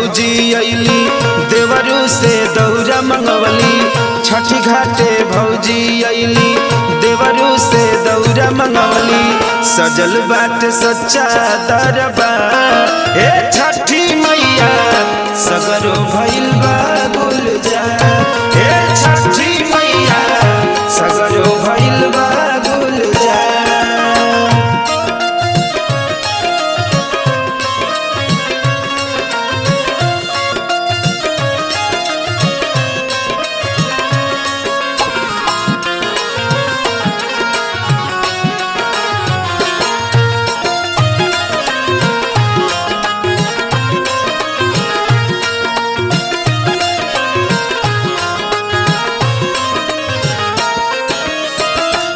भौजी अइली देवरू से दौरा मंगवली। छठी घाटे भौजी अइली देवरू से दौरा मंगवली। सजल बाट सच्चा दरबार हे छठी मैया सगरो भइल बा गुलजार। हे छठी मैया सगरो भइल बा गुलजार।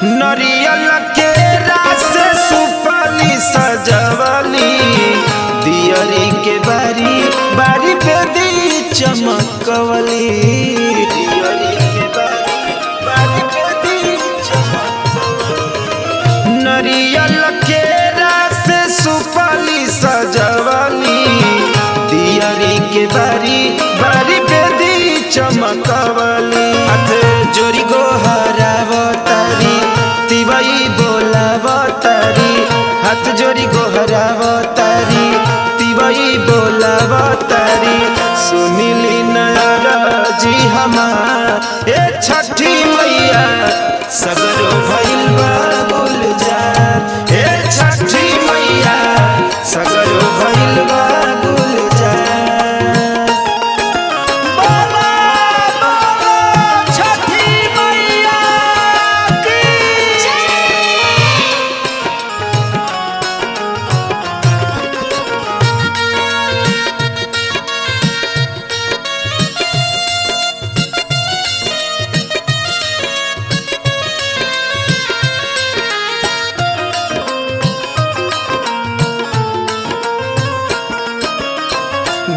नरियल के रास सुपाली सजवली। दियरी के बारी बारी पे दी चमकवली। दियरी के बारी बारी पे दी चमकवली। नरियल के रास सुपाली सजवली। दियरी के बारी बारी पे दी चमकवली। हाथ जोड़ी गोहरावतारी तिवई बोलावतारी। हाथ जोड़ी गोहरावतारी तिवई बोलावतारी। सुनिली नरजी हमार ए छठी मैया सगरो भइल बा गुलजार। ए छठी मैया सगरो भइल बा गुलजार।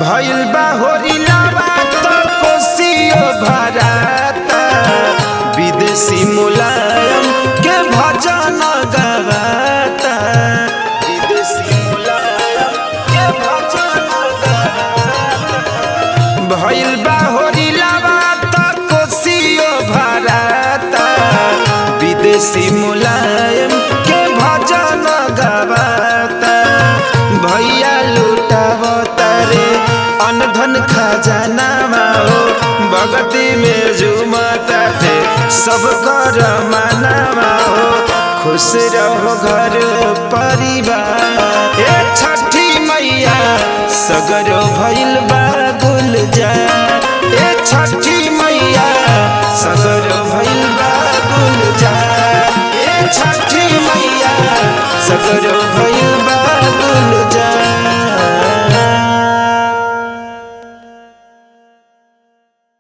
भइल बा होरिलावा तो कोसियो भराता। विदेशी मुलायम के भजन गवाता। विदेशी मुलायम के भजन गवाता। भइल बा होरिलावा तो कोसियो भराता। विदेशी मुलायम के भजन गवाता। भैया लुटावता रे अनधन खजाना हो। भगती में झूमता थे सब कर मानावा हो। खुश रहो घर परिवार ए छठी मैया सगरो भइल बा गुलजार। ए छठी